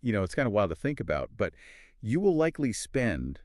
it's kind of wild to think about, but you will likely spend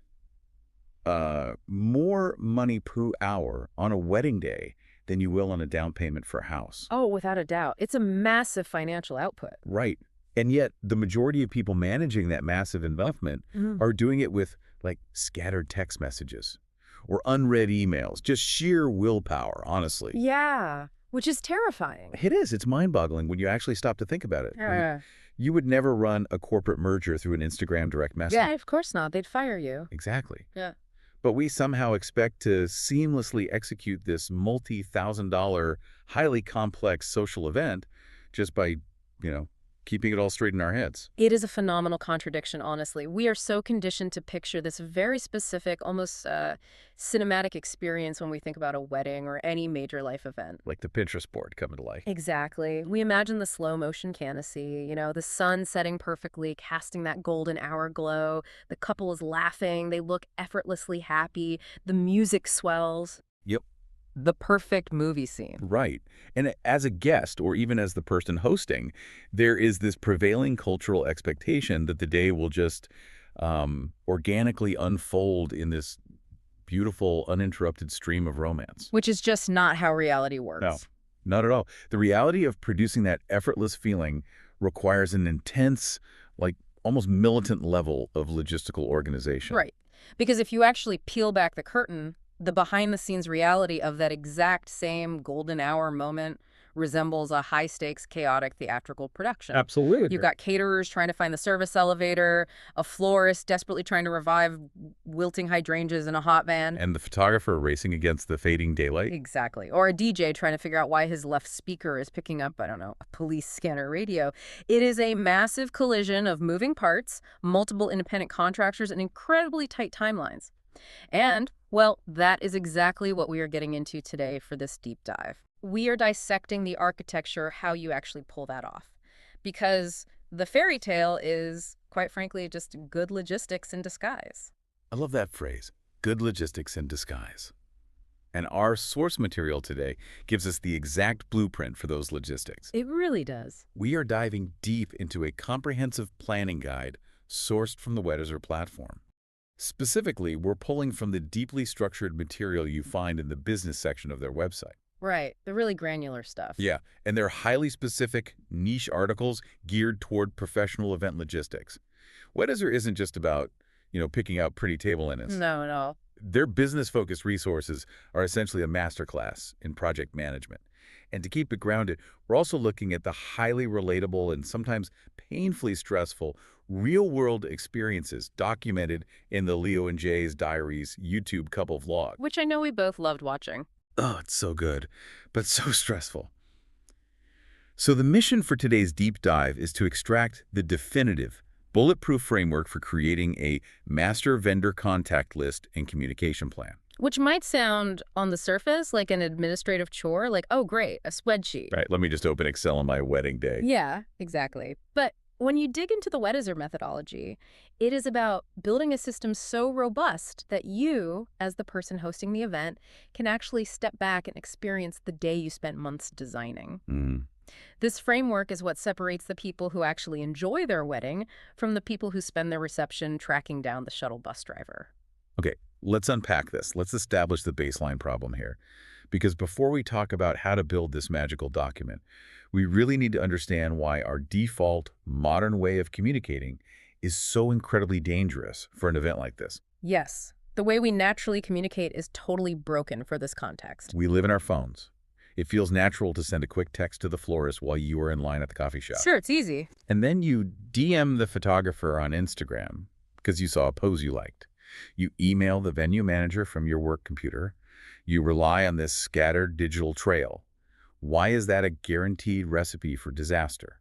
more money per hour on a wedding day than you will on a down payment for a house. Oh, without a doubt. It's a massive financial output. Right. And yet the majority of people managing that massive investment are doing it with like scattered text messages or unread emails, just sheer willpower, honestly. Yeah, which is terrifying. It is. It's mind-boggling when you actually stop to think about it. Yeah. You would never run a corporate merger through an Instagram direct message. Yeah, of course not. They'd fire you. Exactly. Yeah. But we somehow expect to seamlessly execute this multi-$1,000, highly complex social event just by, keeping it all straight in our heads. It is a phenomenal contradiction, honestly. We are so conditioned to picture this very specific, almost cinematic experience when we think about a wedding or any major life event. Like the Pinterest board coming to life. Exactly. We imagine the slow motion canopy, the sun setting perfectly, casting that golden hour glow. The couple is laughing. They look effortlessly happy. The music swells. Yep. The perfect movie scene. Right. And as a guest, or even as the person hosting, there is this prevailing cultural expectation that the day will just organically unfold in this beautiful, uninterrupted stream of romance. Which is just not how reality works. No, not at all. The reality of producing that effortless feeling requires an intense, like almost militant level of logistical organization. Right. Because if you actually peel back the curtain, the behind-the-scenes reality of that exact same golden hour moment resembles a high-stakes, chaotic theatrical production. Absolutely. You've got caterers trying to find the service elevator, a florist desperately trying to revive wilting hydrangeas in a hot van. And the photographer racing against the fading daylight. Exactly. Or a DJ trying to figure out why his left speaker is picking up, I don't know, a police scanner radio. It is a massive collision of moving parts, multiple independent contractors, and incredibly tight timelines. And, well, that is exactly what we are getting into today for this deep dive. We are dissecting the architecture, how you actually pull that off. Because the fairy tale is, quite frankly, just good logistics in disguise. I love that phrase, good logistics in disguise. And our source material today gives us the exact blueprint for those logistics. It really does. We are diving deep into a comprehensive planning guide sourced from the Weddizer platform. Specifically, we're pulling from the deeply structured material you find in the business section of their website. Right, the really granular stuff. Yeah, and they're highly specific, niche articles geared toward professional event logistics. Weddizer isn't just about, picking out pretty table linens. No. Their business-focused resources are essentially a masterclass in project management. And to keep it grounded, we're also looking at the highly relatable and sometimes painfully stressful real-world experiences documented in the Leo and Jay's Diaries YouTube couple vlog. Which I know we both loved watching. Oh, it's so good, but so stressful. So the mission for today's deep dive is to extract the definitive, bulletproof framework for creating a master vendor contact list and communication plan. Which might sound, on the surface, like an administrative chore, like, oh, great, a spreadsheet. Right, let me just open Excel on my wedding day. Yeah, exactly. But when you dig into the Weddizer methodology, it is about building a system so robust that you, as the person hosting the event, can actually step back and experience the day you spent months designing. This framework is what separates the people who actually enjoy their wedding from the people who spend their reception tracking down the shuttle bus driver. Okay, let's unpack this. Let's establish the baseline problem here. Because before we talk about how to build this magical document, we really need to understand why our default modern way of communicating is so incredibly dangerous for an event like this. Yes, the way we naturally communicate is totally broken for this context. We live in our phones. It feels natural to send a quick text to the florist while you are in line at the coffee shop. Sure, it's easy. And then you DM the photographer on Instagram because you saw a pose you liked. You email the venue manager from your work computer. You rely on this scattered digital trail. Why is that a guaranteed recipe for disaster?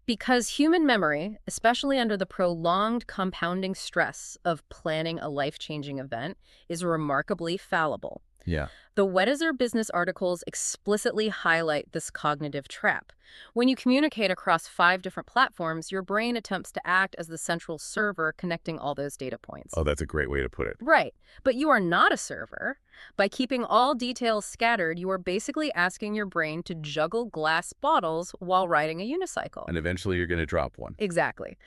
Because human memory, especially under the prolonged compounding stress of planning a life-changing event, is remarkably fallible. Yeah. The Weddizer business articles explicitly highlight this cognitive trap. When you communicate across 5 different platforms, your brain attempts to act as the central server connecting all those data points. Oh, that's a great way to put it. Right, but you are not a server. By keeping all details scattered, you are basically asking your brain to juggle glass bottles while riding a unicycle. And eventually you're going to drop one. Exactly.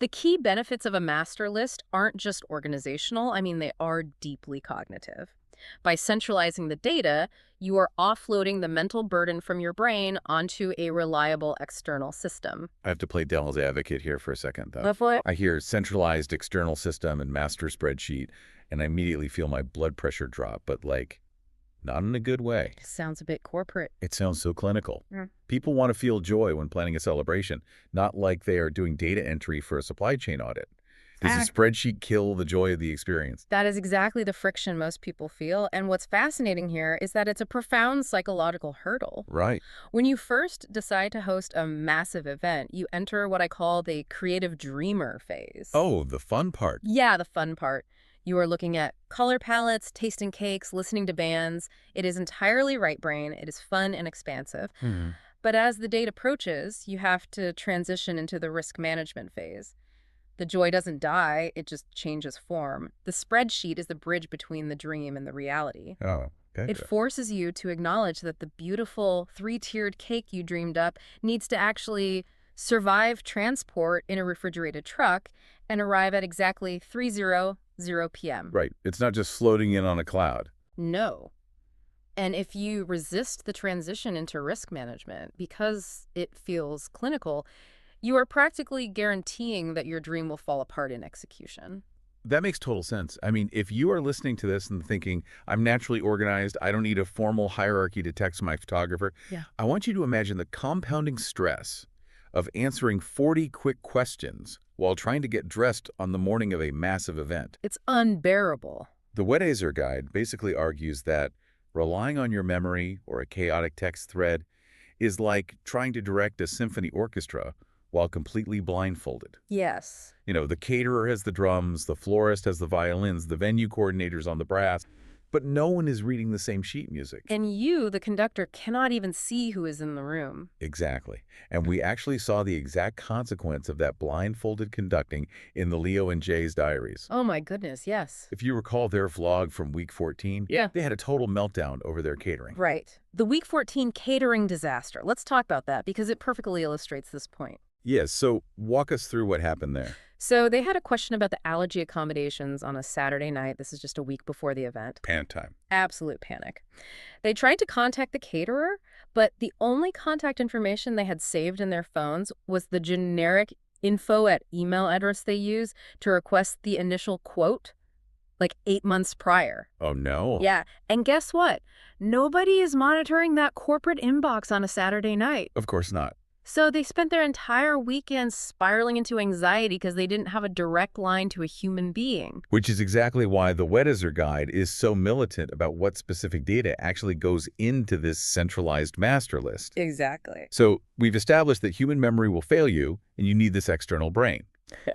The key benefits of a master list aren't just organizational, I mean, they are deeply cognitive. By centralizing the data, you are offloading the mental burden from your brain onto a reliable external system. I have to play devil's advocate here for a second, though. Before I hear centralized external system and master spreadsheet, and I immediately feel my blood pressure drop, but like, not in a good way. sounds a bit corporate. It sounds so clinical. Mm. People want to feel joy when planning a celebration, not like they are doing data entry for a supply chain audit. Does the spreadsheet kill the joy of the experience? That is exactly the friction most people feel, and what's fascinating here is that it's a profound psychological hurdle. Right. When you first decide to host a massive event, you enter what I call the creative dreamer phase. Oh, the fun part. Yeah, the fun part. You are looking at color palettes, tasting cakes, listening to bands. It is entirely right brain. It is fun and expansive. But as the date approaches, you have to transition into the risk management phase. The joy doesn't die, it just changes form. The spreadsheet is the bridge between the dream and the reality. Oh, okay. It forces you to acknowledge that the beautiful 3-tiered cake you dreamed up needs to actually survive transport in a refrigerated truck and arrive at exactly 3:00 p.m. Right. It's not just floating in on a cloud. No. And if you resist the transition into risk management because it feels clinical, you are practically guaranteeing that your dream will fall apart in execution. That makes total sense. I mean, if you are listening to this and thinking, I'm naturally organized, I don't need a formal hierarchy to text my photographer, Yeah. I want you to imagine the compounding stress of answering 40 quick questions while trying to get dressed on the morning of a massive event. It's unbearable. The Weddizer guide basically argues that relying on your memory or a chaotic text thread is like trying to direct a symphony orchestra while completely blindfolded. Yes. You know, the caterer has the drums, the florist has the violins, the venue coordinator's on the brass, but no one is reading the same sheet music. And you, the conductor, cannot even see who is in the room. Exactly. And we actually saw the exact consequence of that blindfolded conducting in the Leo and Jay's diaries. Oh my goodness, yes. If you recall their vlog from week 14, Yeah. they had a total meltdown over their catering. Right. The week 14 catering disaster. Let's talk about that because it perfectly illustrates this point. Yes, so walk us through what happened there. So they had a question about the allergy accommodations on a Saturday night. This is just a week before the event. Panic time. Absolute panic. They tried to contact the caterer, but the only contact information they had saved in their phones was the generic info at email address they use to request the initial quote, like 8 months prior. Oh, no. Yeah, and guess what? Nobody is monitoring that corporate inbox on a Saturday night. Of course not. So they spent their entire weekend spiraling into anxiety because they didn't have a direct line to a human being. Which is exactly why the Weddizer guide is so militant about what specific data actually goes into this centralized master list. Exactly. So we've established that human memory will fail you, and you need this external brain.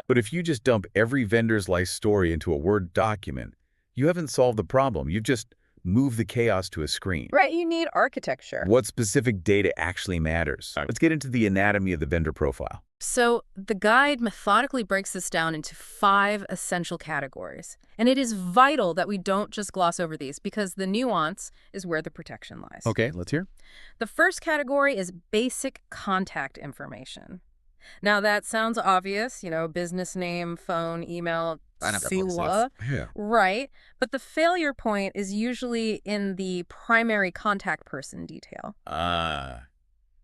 But if you just dump every vendor's life story into a Word document, you haven't solved the problem. You've just moved the chaos to a screen. Right, you need architecture. What specific data actually matters? Let's get into the anatomy of the vendor profile. So the guide methodically breaks this down into 5 essential categories. And it is vital that we don't just gloss over these because the nuance is where the protection lies. Okay, let's hear. The first category is basic contact information. Now that sounds obvious, business name, phone, email, Sila. Yeah. Right. But the failure point is usually in the primary contact person detail.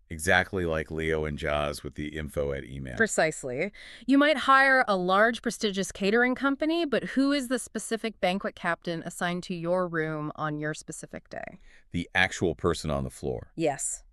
Exactly like Leo and Jaws with the info at email. Precisely. You might hire a large, prestigious catering company, but who is the specific banquet captain assigned to your room on your specific day? The actual person on the floor. Yes.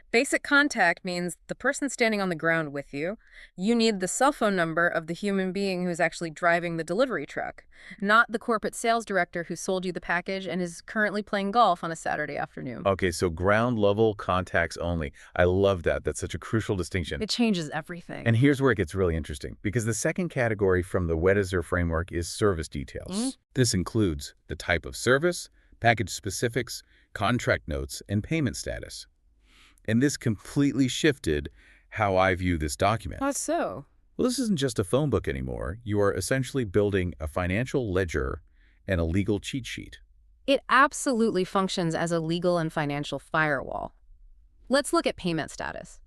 Basic contact means the person standing on the ground with you. You need the cell phone number of the human being who's actually driving the delivery truck, not the corporate sales director who sold you the package and is currently playing golf on a Saturday afternoon. Okay, so ground level contacts only. I love that. That's such a crucial distinction. It changes everything. And here's where it gets really interesting, because the second category from the Weddizer framework is service details. This includes the type of service, package specifics, contract notes, and payment status. And this completely shifted how I view this document. How so? Well, this isn't just a phone book anymore. You are essentially building a financial ledger and a legal cheat sheet. It absolutely functions as a legal and financial firewall. Let's look at payment status.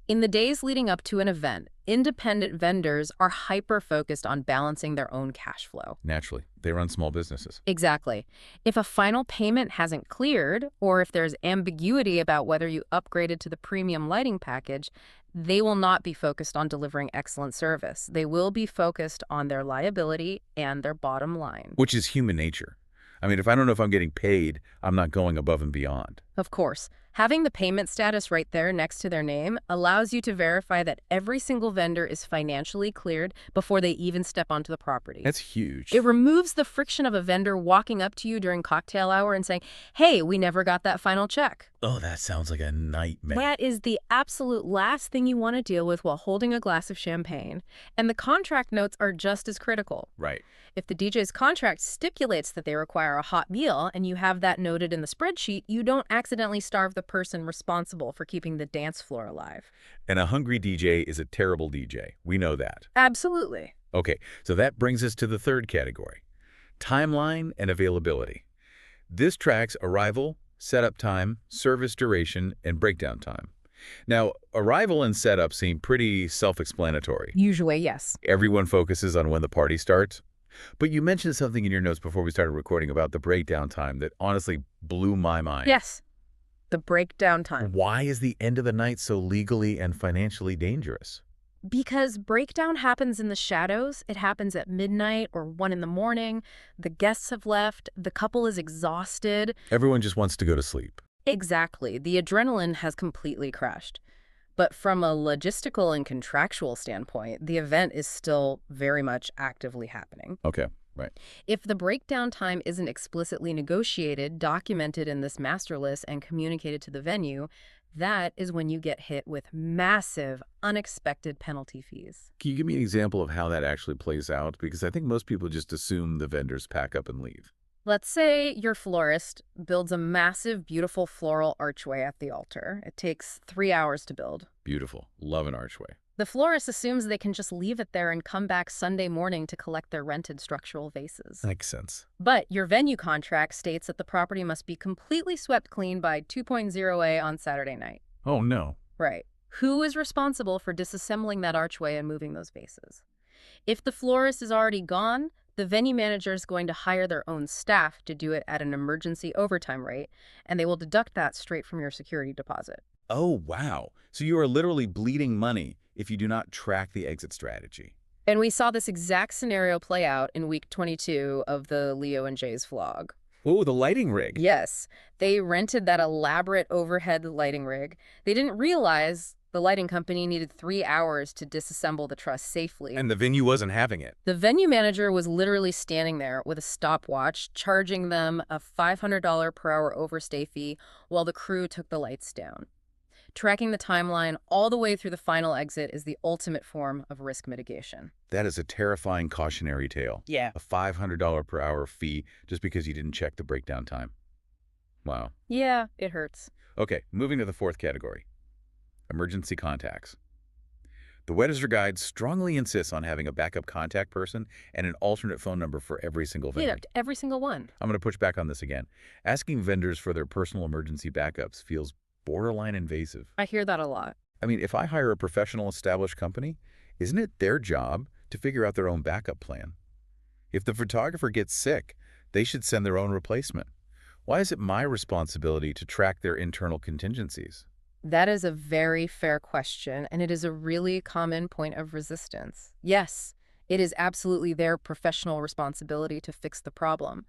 In the days leading up to an event, independent vendors are hyper-focused on balancing their own cash flow. Naturally, they run small businesses. Exactly. If a final payment hasn't cleared, or if there's ambiguity about whether you upgraded to the premium lighting package, they will not be focused on delivering excellent service. They will be focused on their liability and their bottom line. Which is human nature. I mean, if I don't know if I'm getting paid, I'm not going above and beyond. Of course, having the payment status right there next to their name allows you to verify that every single vendor is financially cleared before they even step onto the property. That's huge. It removes the friction of a vendor walking up to you during cocktail hour and saying, "Hey, we never got that final check." Oh, that sounds like a nightmare. That is the absolute last thing you want to deal with while holding a glass of champagne. And the contract notes are just as critical. Right. If the DJ's contract stipulates that they require a hot meal and you have that noted in the spreadsheet, you don't accidentally starve the person responsible for keeping the dance floor alive. And a hungry DJ is a terrible DJ. We know that. Absolutely. Okay, so that brings us to the third category, timeline and availability. This tracks arrival, setup time, service duration, and breakdown time. Now, arrival and setup seem pretty self-explanatory. Usually, yes. Everyone focuses on when the party starts. But you mentioned something in your notes before we started recording about the breakdown time that honestly blew my mind. Yes. The breakdown time. Why is the end of the night so legally and financially dangerous? Because breakdown happens in the shadows. It happens at midnight or 1 in the morning. The guests have left. The couple is exhausted. Everyone just wants to go to sleep. Exactly. The adrenaline has completely crashed. But from a logistical and contractual standpoint, the event is still very much actively happening. Okay, right. If the breakdown time isn't explicitly negotiated, documented in this master list, and communicated to the venue, that is when you get hit with massive, unexpected penalty fees. Can you give me an example of how that actually plays out? Because I think most people just assume the vendors pack up and leave. Let's say your florist builds a massive, beautiful floral archway at the altar. It takes 3 hours to build. Beautiful. Love an archway. The florist assumes they can just leave it there and come back Sunday morning to collect their rented structural vases. Makes sense. But your venue contract states that the property must be completely swept clean by 2:0 on Saturday night. Oh, no. Right. Who is responsible for disassembling that archway and moving those vases? If the florist is already gone, the venue manager is going to hire their own staff to do it at an emergency overtime rate, and they will deduct that straight from your security deposit. Oh, wow. So you are literally bleeding money if you do not track the exit strategy. And we saw this exact scenario play out in week 22 of the Leo and Jay's vlog. Oh, the lighting rig. Yes, they rented that elaborate overhead lighting rig. They didn't realize the lighting company needed 3 hours to disassemble the truss safely. And the venue wasn't having it. The venue manager was literally standing there with a stopwatch, charging them a $500 per hour overstay fee while the crew took the lights down. Tracking the timeline all the way through the final exit is the ultimate form of risk mitigation. That is a terrifying cautionary tale. Yeah. A $500 per hour fee just because you didn't check the breakdown time. Wow. Yeah, it hurts. Okay, moving to the fourth category. Emergency contacts. The Weddizer guide strongly insists on having a backup contact person and an alternate phone number for every single vendor. Yeah, every single one. I'm going to push back on this again. Asking vendors for their personal emergency backups feels borderline invasive. I hear that a lot. I mean, if I hire a professional established company, isn't it their job to figure out their own backup plan? If the photographer gets sick, they should send their own replacement. Why is it my responsibility to track their internal contingencies? That is a very fair question, and it is a really common point of resistance. Yes, it is absolutely their professional responsibility to fix the problem.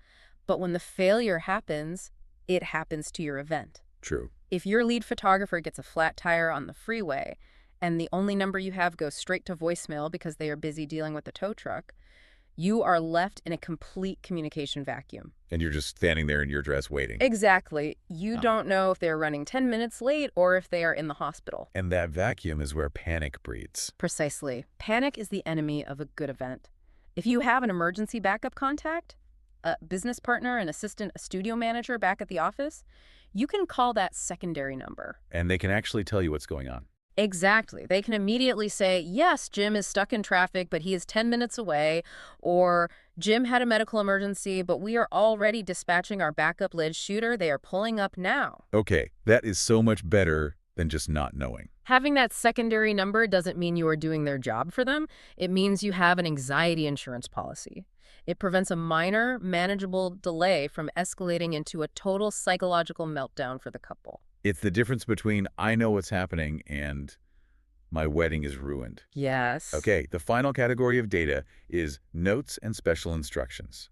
But when the failure happens, it happens to your event. True. If your lead photographer gets a flat tire on the freeway and the only number you have goes straight to voicemail because they are busy dealing with the tow truck, you are left in a complete communication vacuum. And you're just standing there in your dress waiting. Exactly. You don't know if they're running 10 minutes late or if they are in the hospital. And that vacuum is where panic breeds. Precisely. Panic is the enemy of a good event. If you have an emergency backup contact, a business partner, an assistant, a studio manager back at the office, you can call that secondary number. And they can actually tell you what's going on. Exactly. They can immediately say, yes, Jim is stuck in traffic, but he is 10 minutes away, or Jim had a medical emergency, but we are already dispatching our backup lead shooter. They are pulling up now. Okay, that is so much better than just not knowing. Having that secondary number doesn't mean you are doing their job for them. It means you have an anxiety insurance policy. It prevents a minor, manageable delay from escalating into a total psychological meltdown for the couple. It's the difference between I know what's happening and my wedding is ruined. Yes. Okay, the final category of data is notes and special instructions.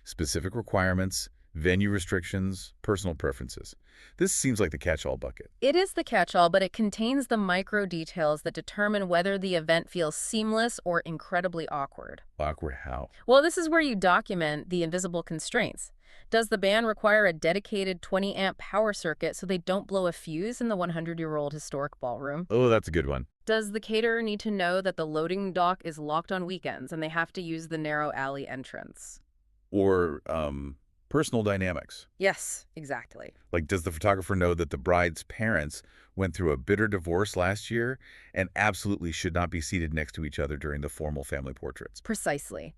Specific requirements, venue restrictions, personal preferences. This seems like the catch-all bucket. It is the catch-all, but it contains the micro details that determine whether the event feels seamless or incredibly awkward. Awkward how? Well, this is where you document the invisible constraints. Does the band require a dedicated 20-amp power circuit so they don't blow a fuse in the 100-year-old historic ballroom? Oh, that's a good one. Does the caterer need to know that the loading dock is locked on weekends and they have to use the narrow alley entrance? Or, personal dynamics. Yes, exactly. Like, does the photographer know that the bride's parents went through a bitter divorce last year and absolutely should not be seated next to each other during the formal family portraits? Precisely.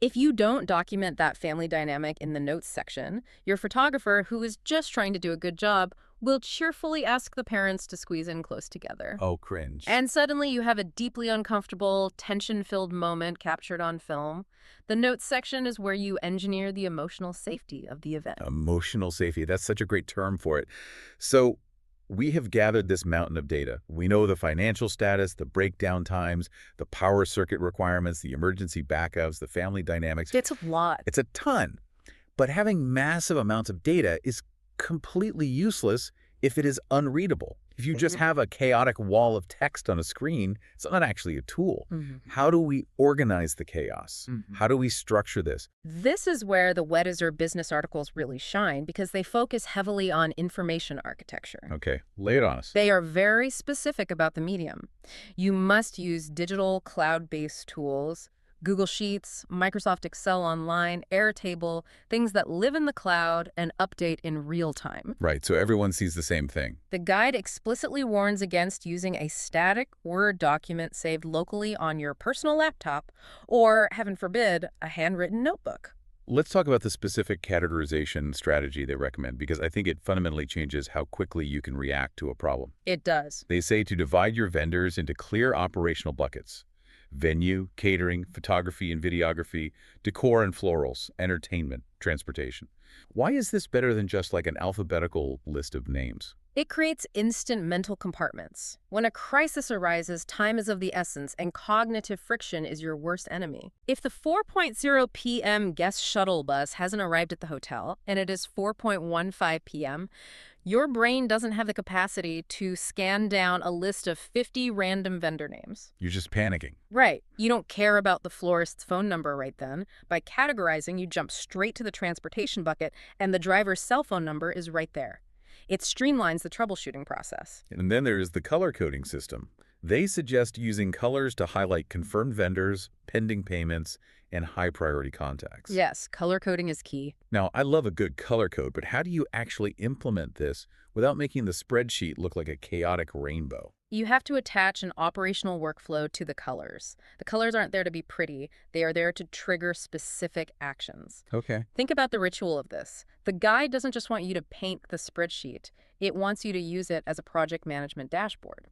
If you don't document that family dynamic in the notes section, your photographer, who is just trying to do a good job, will cheerfully ask the parents to squeeze in close together. Oh, cringe. And suddenly you have a deeply uncomfortable, tension-filled moment captured on film. The notes section is where you engineer the emotional safety of the event. Emotional safety. That's such a great term for it. So we have gathered this mountain of data. We know the financial status, the breakdown times, the power circuit requirements, the emergency backups, the family dynamics. It's a lot. It's a ton. But having massive amounts of data is completely useless if it is unreadable. If you just have a chaotic wall of text on a screen, it's not actually a tool. How do we organize the chaos? How do we structure this? This is where the Weddizer business articles really shine because they focus heavily on information architecture. Okay, lay it on us. They are very specific about the medium. You must use digital cloud-based tools, Google Sheets, Microsoft Excel Online, Airtable, things that live in the cloud and update in real time. Right, so everyone sees the same thing. The guide explicitly warns against using a static Word document saved locally on your personal laptop or, heaven forbid, a handwritten notebook. Let's talk about the specific categorization strategy they recommend, because I think it fundamentally changes how quickly you can react to a problem. It does. They say to divide your vendors into clear operational buckets: venue, catering, photography and videography, decor and florals, entertainment, transportation. Why is this better than just like an alphabetical list of names? It creates instant mental compartments. When a crisis arises, time is of the essence, and cognitive friction is your worst enemy. If the 4:00 p.m. guest shuttle bus hasn't arrived at the hotel, and it is 4:15 p.m., your brain doesn't have the capacity to scan down a list of 50 random vendor names. You're just panicking. Right. You don't care about the florist's phone number right then. By categorizing, you jump straight to the transportation bucket, and the driver's cell phone number is right there. It streamlines the troubleshooting process. And then there's the color coding system. They suggest using colors to highlight confirmed vendors, pending payments, and high-priority contacts. Yes, color coding is key. Now, I love a good color code, but how do you actually implement this without making the spreadsheet look like a chaotic rainbow? You have to attach an operational workflow to the colors. The colors aren't there to be pretty. They are there to trigger specific actions. Okay. Think about the ritual of this. The guide doesn't just want you to paint the spreadsheet. It wants you to use it as a project management dashboard.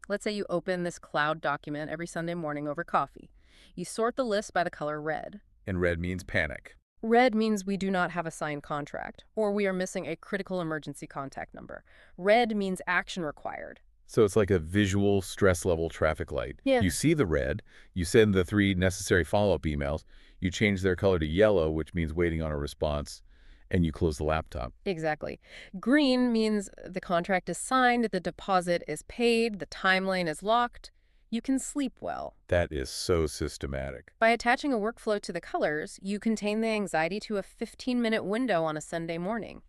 Let's say you open this cloud document every Sunday morning over coffee. You sort the list by the color red. And red means panic. Red means we do not have a signed contract, or we are missing a critical emergency contact number. Red means action required. So it's like a visual stress level traffic light. Yeah. You see the red, you send the 3 necessary follow-up emails, you change their color to yellow, which means waiting on a response, and you close the laptop. Exactly. Green means the contract is signed, the deposit is paid, the timeline is locked. You can sleep well. That is so systematic. By attaching a workflow to the colors, you contain the anxiety to a 15-minute window on a Sunday morning.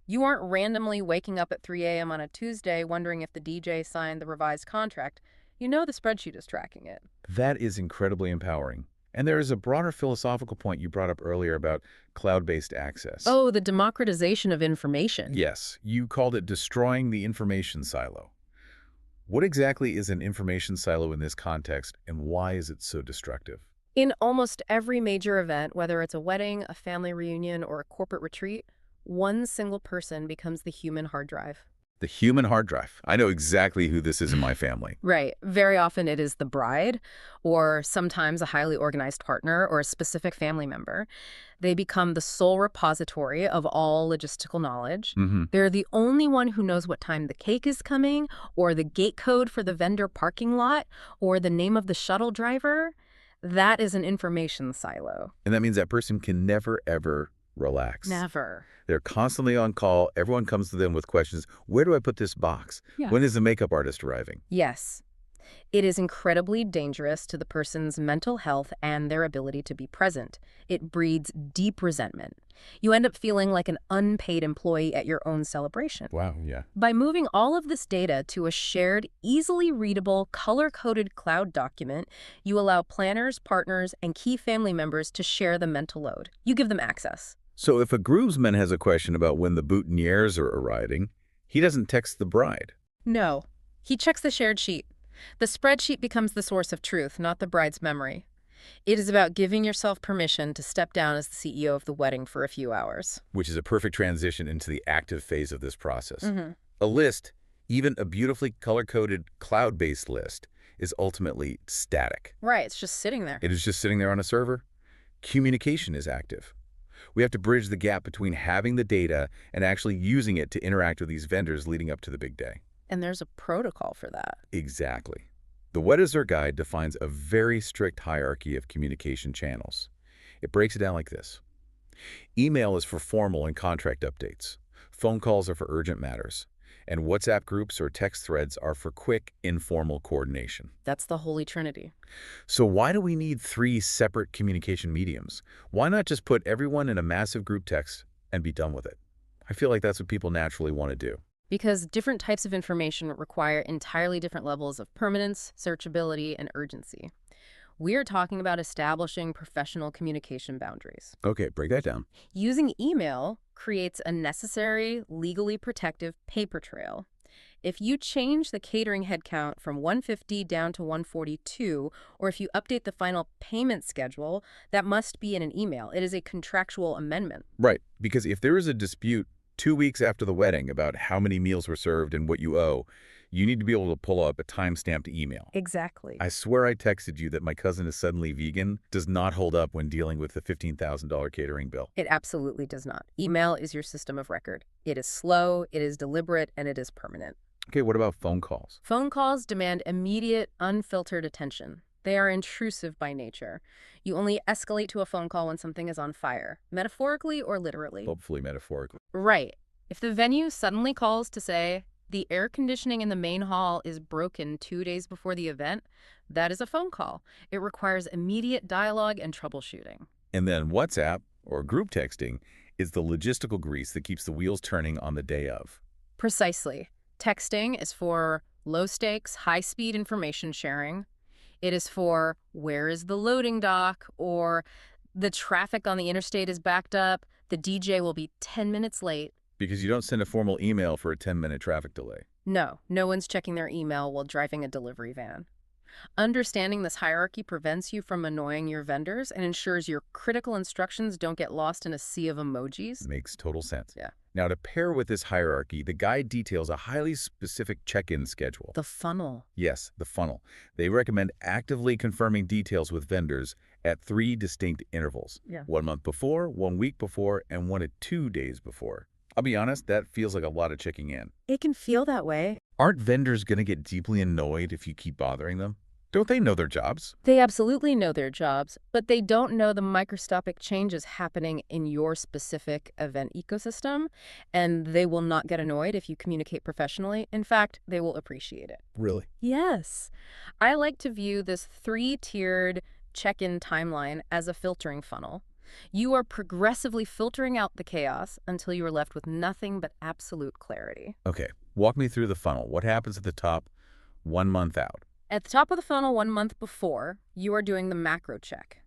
You aren't randomly waking up at 3 a.m. on a Tuesday wondering if the DJ signed the revised contract. You know the spreadsheet is tracking it. That is incredibly empowering. And there is a broader philosophical point you brought up earlier about cloud-based access. Oh, the democratization of information. Yes, you called it destroying the information silo. What exactly is an information silo in this context, and why is it so destructive? In almost every major event, whether it's a wedding, a family reunion, or a corporate retreat, one single person becomes the human hard drive. The human hard drive. I know exactly who this is in my family. Right. Very often it is the bride, or sometimes a highly organized partner or a specific family member. They become the sole repository of all logistical knowledge. Mm-hmm. They're the only one who knows what time the cake is coming, or the gate code for the vendor parking lot, or the name of the shuttle driver. That is an information silo. And that means that person can never, ever relax. Never. They're constantly on call. Everyone comes to them with questions. Where do I put this box? Yeah. When is the makeup artist arriving? Yes. It is incredibly dangerous to the person's mental health and their ability to be present. It breeds deep resentment. You end up feeling like an unpaid employee at your own celebration. Wow, yeah. By moving all of this data to a shared, easily readable, color-coded cloud document, you allow planners, partners, and key family members to share the mental load. You give them access. So if a groomsman has a question about when the boutonnieres are arriving, he doesn't text the bride. No. He checks the shared sheet. The spreadsheet becomes the source of truth, not the bride's memory. It is about giving yourself permission to step down as the CEO of the wedding for a few hours. Which is a perfect transition into the active phase of this process. Mm-hmm. A list, even a beautifully color-coded cloud-based list, is ultimately static. Right, it's just sitting there. It is just sitting there on a server. Communication is active. We have to bridge the gap between having the data and actually using it to interact with these vendors leading up to the big day. And there's a protocol for that. Exactly. The Weddizer guide defines a very strict hierarchy of communication channels. It breaks it down like this. Email is for formal and contract updates. Phone calls are for urgent matters. And WhatsApp groups or text threads are for quick, informal coordination. That's the Holy Trinity. So why do we need 3 separate communication mediums? Why not just put everyone in a massive group text and be done with it? I feel like that's what people naturally want to do. Because different types of information require entirely different levels of permanence, searchability, and urgency. We are talking about establishing professional communication boundaries. Okay, break that down. Using email creates a necessary, legally protective paper trail. If you change the catering headcount from 150 down to 142, or if you update the final payment schedule, that must be in an email. It is a contractual amendment. Right, because if there is a dispute 2 weeks after the wedding about how many meals were served and what you owe, you need to be able to pull up a time-stamped email. Exactly. I swear I texted you that my cousin is suddenly vegan does not hold up when dealing with the $15,000 catering bill. It absolutely does not. Email is your system of record. It is slow, it is deliberate, and it is permanent. Okay, what about phone calls? Phone calls demand immediate, unfiltered attention. They are intrusive by nature. You only escalate to a phone call when something is on fire, metaphorically or literally. Hopefully metaphorically. Right. If the venue suddenly calls to say, the air conditioning in the main hall is broken 2 days before the event, that is a phone call. It requires immediate dialogue and troubleshooting. And then WhatsApp, or group texting, is the logistical grease that keeps the wheels turning on the day of. Precisely. Texting is for low-stakes, high-speed information sharing. It is for where is the loading dock, or the traffic on the interstate is backed up, the DJ will be 10 minutes late. Because you don't send a formal email for a 10-minute traffic delay. No one's checking their email while driving a delivery van. Understanding this hierarchy prevents you from annoying your vendors and ensures your critical instructions don't get lost in a sea of emojis. Makes total sense. Yeah. Now, to pair with this hierarchy, the guide details a highly specific check-in schedule. The funnel. Yes, the funnel. They recommend actively confirming details with vendors at 3 distinct intervals. Yeah. 1 month before, 1 week before, and 1 to 2 days before. I'll be honest, that feels like a lot of checking in. It can feel that way. Aren't vendors going to get deeply annoyed if you keep bothering them? Don't they know their jobs? They absolutely know their jobs, but they don't know the microscopic changes happening in your specific event ecosystem, and they will not get annoyed if you communicate professionally. In fact, they will appreciate it. Really? Yes. I like to view this 3-tiered check-in timeline as a filtering funnel. You are progressively filtering out the chaos until you are left with nothing but absolute clarity. Okay, walk me through the funnel. What happens at the top 1 month out? At the top of the funnel 1 month before, you are doing the macro check.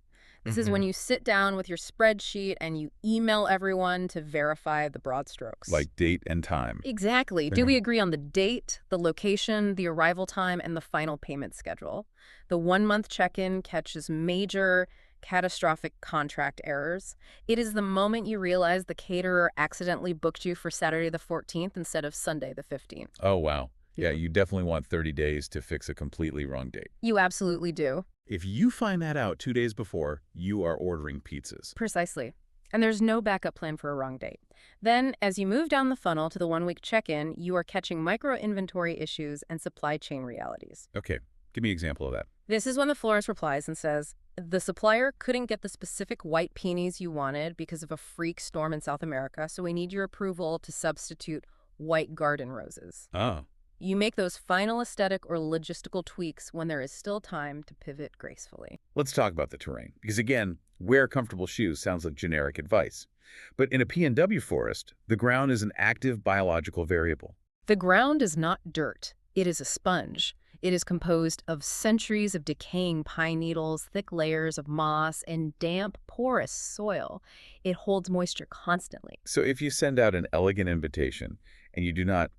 This is when you sit down with your spreadsheet and you email everyone to verify the broad strokes. Like date and time. Exactly. Do we agree on the date, the location, the arrival time, and the final payment schedule? The 1-month check-in catches major catastrophic contract errors. It is the moment you realize the caterer accidentally booked you for Saturday the 14th instead of Sunday the 15th. Oh, wow. Yeah, you definitely want 30 days to fix a completely wrong date. You absolutely do. If you find that out 2 days before, you are ordering pizzas. Precisely. And there's no backup plan for a wrong date. Then, as you move down the funnel to the 1-week check-in, you are catching micro-inventory issues and supply chain realities. Okay, give me an example of that. This is when the florist replies and says, the supplier couldn't get the specific white peonies you wanted because of a freak storm in South America, so we need your approval to substitute white garden roses. Oh. You make those final aesthetic or logistical tweaks when there is still time to pivot gracefully. Let's talk about the terrain, because again, wear comfortable shoes sounds like generic advice. But in a P&W forest, the ground is an active biological variable. The ground is not dirt. It is a sponge. It is composed of centuries of decaying pine needles, thick layers of moss, and damp, porous soil. It holds moisture constantly. So if you send out an elegant invitation and you do not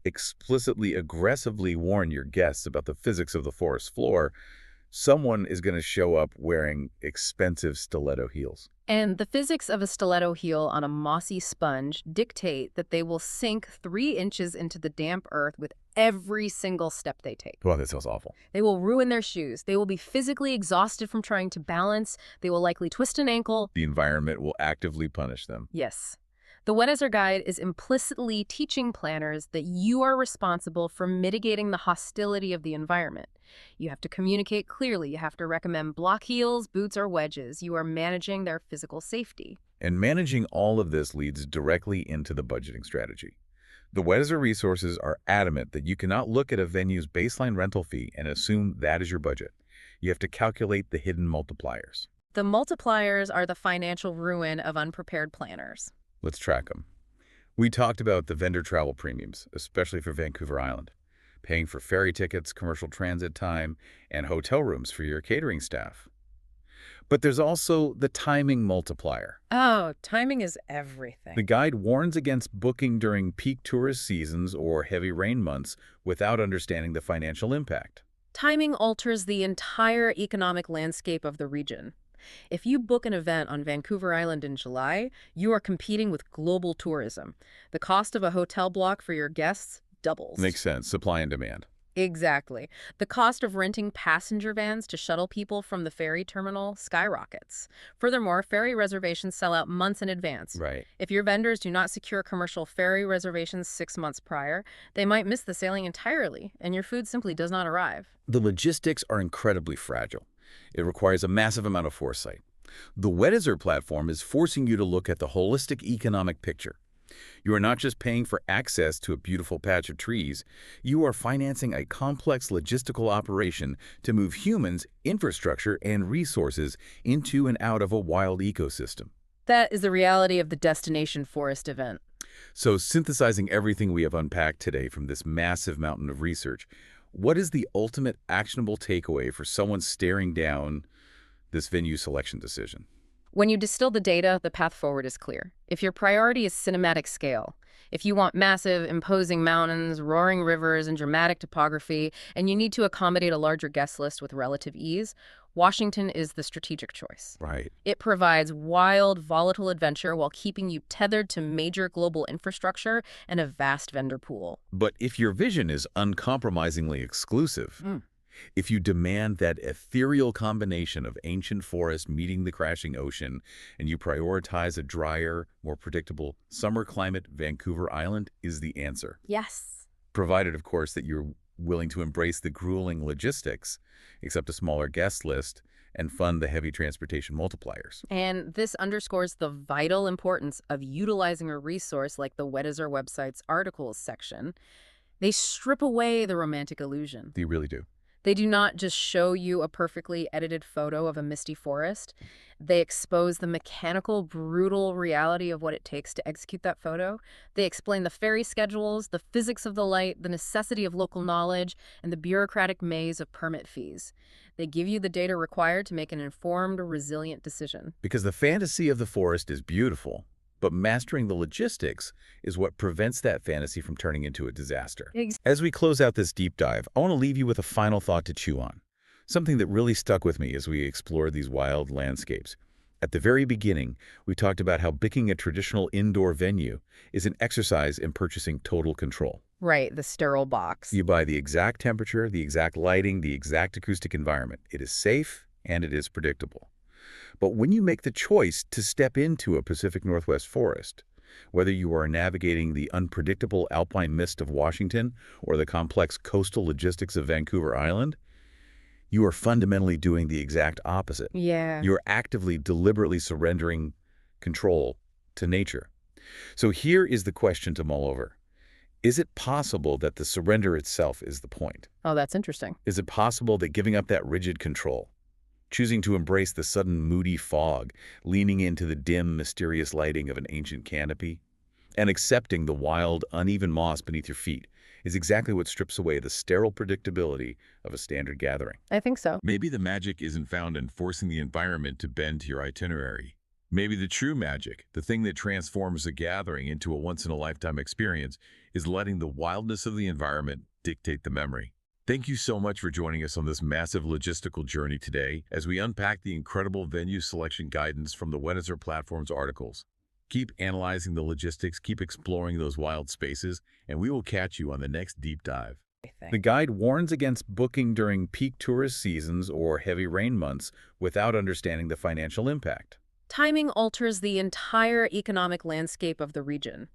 explicitly aggressively warn your guests about the physics of the forest floor, someone is going to show up wearing expensive stiletto heels. And the physics of a stiletto heel on a mossy sponge dictate that they will sink 3 inches into the damp earth with every single step they take. Wow, that sounds awful. They will ruin their shoes. They will be physically exhausted from trying to balance. They will likely twist an ankle. The environment will actively punish them. Yes. The Weddizer Guide is implicitly teaching planners that you are responsible for mitigating the hostility of the environment. You have to communicate clearly. You have to recommend block heels, boots, or wedges. You are managing their physical safety. And managing all of this leads directly into the budgeting strategy. The Weddizer resources are adamant that you cannot look at a venue's baseline rental fee and assume that is your budget. You have to calculate the hidden multipliers. The multipliers are the financial ruin of unprepared planners. Let's track them. We talked about the vendor travel premiums, especially for Vancouver Island, paying for ferry tickets, commercial transit time, and hotel rooms for your catering staff. But there's also the timing multiplier. Oh, timing is everything. The guide warns against booking during peak tourist seasons or heavy rain months without understanding the financial impact. Timing alters the entire economic landscape of the region. If you book an event on Vancouver Island in July, you are competing with global tourism. The cost of a hotel block for your guests doubles. Makes sense. Supply and demand. Exactly. The cost of renting passenger vans to shuttle people from the ferry terminal skyrockets. Furthermore, ferry reservations sell out months in advance. Right. If your vendors do not secure commercial ferry reservations 6 months prior, they might miss the sailing entirely, and your food simply does not arrive. The logistics are incredibly fragile. It requires a massive amount of foresight. The Weddizer platform is forcing you to look at the holistic economic picture. You are not just paying for access to a beautiful patch of trees, you are financing a complex logistical operation to move humans, infrastructure, and resources into and out of a wild ecosystem. That is the reality of the Destination Forest event. So, synthesizing everything we have unpacked today from this massive mountain of research, what is the ultimate actionable takeaway for someone staring down this venue selection decision? When you distill the data, the path forward is clear. If your priority is cinematic scale, if you want massive, imposing mountains, roaring rivers, and dramatic topography, and you need to accommodate a larger guest list with relative ease, Washington is the strategic choice. Right. It provides wild, volatile adventure while keeping you tethered to major global infrastructure and a vast vendor pool. But if your vision is uncompromisingly exclusive, if you demand that ethereal combination of ancient forest meeting the crashing ocean, and you prioritize a drier, more predictable summer climate, Vancouver Island is the answer. Yes. Provided, of course, that you're willing to embrace the grueling logistics, accept a smaller guest list, and fund the heavy transportation multipliers. And this underscores the vital importance of utilizing a resource like the Weddizer website's articles section. They strip away the romantic illusion. They really do. They do not just show you a perfectly edited photo of a misty forest. They expose the mechanical, brutal reality of what it takes to execute that photo. They explain the ferry schedules, the physics of the light, the necessity of local knowledge, and the bureaucratic maze of permit fees. They give you the data required to make an informed, resilient decision. Because the fantasy of the forest is beautiful, but mastering the logistics is what prevents that fantasy from turning into a disaster. As we close out this deep dive, I want to leave you with a final thought to chew on. Something that really stuck with me as we explored these wild landscapes. At the very beginning, we talked about how picking a traditional indoor venue is an exercise in purchasing total control. Right, the sterile box. You buy the exact temperature, the exact lighting, the exact acoustic environment. It is safe and it is predictable. But when you make the choice to step into a Pacific Northwest forest, whether you are navigating the unpredictable alpine mist of Washington or the complex coastal logistics of Vancouver Island, you are fundamentally doing the exact opposite. Yeah. You're actively, deliberately surrendering control to nature. So here is the question to mull over. Is it possible that the surrender itself is the point? Oh, that's interesting. Is it possible that giving up that rigid control, choosing to embrace the sudden moody fog, leaning into the dim, mysterious lighting of an ancient canopy, and accepting the wild, uneven moss beneath your feet is exactly what strips away the sterile predictability of a standard gathering? I think so. Maybe the magic isn't found in forcing the environment to bend to your itinerary. Maybe the true magic, the thing that transforms a gathering into a once-in-a-lifetime experience, is letting the wildness of the environment dictate the memory. Thank you so much for joining us on this massive logistical journey today as we unpack the incredible venue selection guidance from the Weddizer platform's articles. Keep analyzing the logistics, keep exploring those wild spaces, and we will catch you on the next deep dive. The guide warns against booking during peak tourist seasons or heavy rain months without understanding the financial impact. Timing alters the entire economic landscape of the region.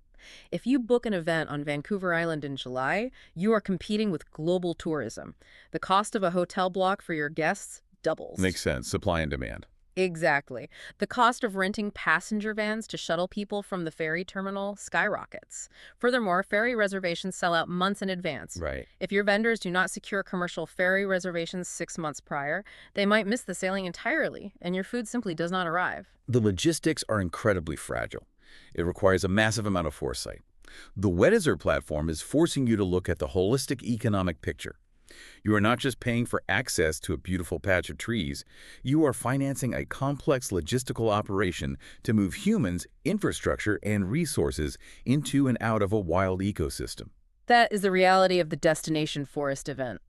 If you book an event on Vancouver Island in July, you are competing with global tourism. The cost of a hotel block for your guests doubles. Makes sense. Supply and demand. Exactly. The cost of renting passenger vans to shuttle people from the ferry terminal skyrockets. Furthermore, ferry reservations sell out months in advance. Right. If your vendors do not secure commercial ferry reservations 6 months prior, they might miss the sailing entirely, and your food simply does not arrive. The logistics are incredibly fragile. It requires a massive amount of foresight. The Weddizer platform is forcing you to look at the holistic economic picture. You are not just paying for access to a beautiful patch of trees, you are financing a complex logistical operation to move humans, infrastructure, and resources into and out of a wild ecosystem. That is the reality of the Destination Forest event.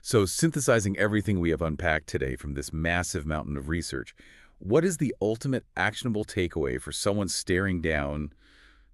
So, synthesizing everything we have unpacked today from this massive mountain of research, what is the ultimate actionable takeaway for someone staring down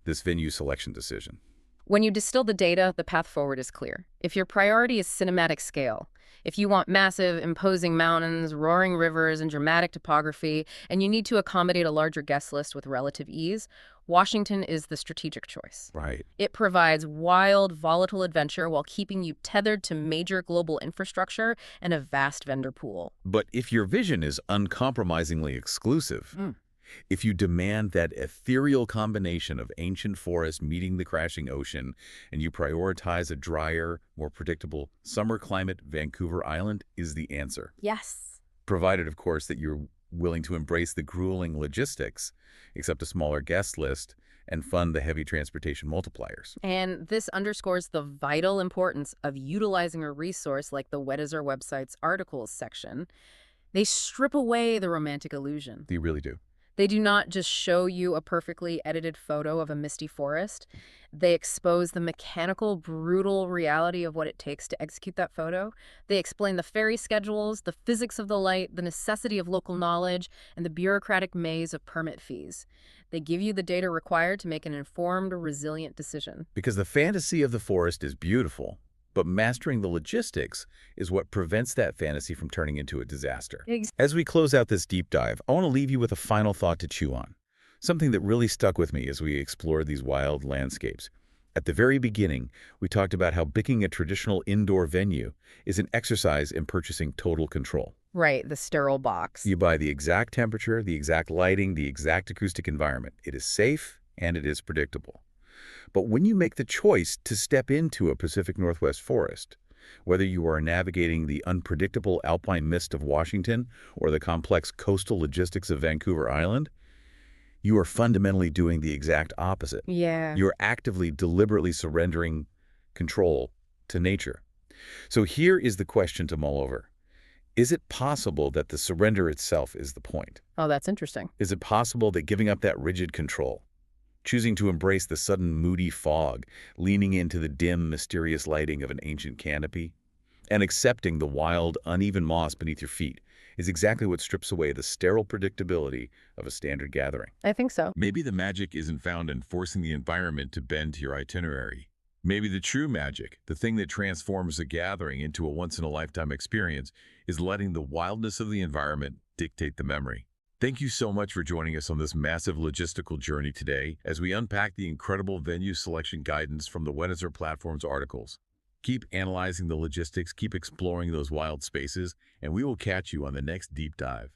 this venue selection decision? When you distill the data, the path forward is clear. If your priority is cinematic scale, if you want massive, imposing mountains, roaring rivers, and dramatic topography, and you need to accommodate a larger guest list with relative ease, Washington is the strategic choice. Right. It provides wild, volatile adventure while keeping you tethered to major global infrastructure and a vast vendor pool. But if your vision is uncompromisingly exclusive, if you demand that ethereal combination of ancient forest meeting the crashing ocean, and you prioritize a drier, more predictable summer climate, Vancouver Island is the answer. Yes. Provided, of course, that you're willing to embrace the grueling logistics, accept a smaller guest list, and fund the heavy transportation multipliers. And this underscores the vital importance of utilizing a resource like the Weddizer website's articles section. They strip away the romantic illusion. They really do. They do not just show you a perfectly edited photo of a misty forest. They expose the mechanical, brutal reality of what it takes to execute that photo. They explain the ferry schedules, the physics of the light, the necessity of local knowledge, and the bureaucratic maze of permit fees. They give you the data required to make an informed, resilient decision. Because the fantasy of the forest is beautiful, but mastering the logistics is what prevents that fantasy from turning into a disaster. As we close out this deep dive, I want to leave you with a final thought to chew on. Something that really stuck with me as we explored these wild landscapes. At the very beginning, we talked about how picking a traditional indoor venue is an exercise in purchasing total control. Right, the sterile box. You buy the exact temperature, the exact lighting, the exact acoustic environment. It is safe and it is predictable. But when you make the choice to step into a Pacific Northwest forest, Whether you are navigating the unpredictable alpine mist of Washington or the complex coastal logistics of Vancouver Island, you are fundamentally doing the exact opposite. Yeah. You're actively, deliberately surrendering control to nature. So here is the question to mull over. Is it possible that the surrender itself is the point? Oh, that's interesting. Is it possible that giving up that rigid control, choosing to embrace the sudden moody fog, leaning into the dim, mysterious lighting of an ancient canopy, and accepting the wild, uneven moss beneath your feet, is exactly what strips away the sterile predictability of a standard gathering? I think so. Maybe the magic isn't found in forcing the environment to bend to your itinerary. Maybe the true magic, the thing that transforms a gathering into a once-in-a-lifetime experience, is letting the wildness of the environment dictate the memory. Thank you so much for joining us on this massive logistical journey today as we unpack the incredible venue selection guidance from the Weddizer platform's articles. Keep analyzing the logistics, keep exploring those wild spaces, and we will catch you on the next deep dive.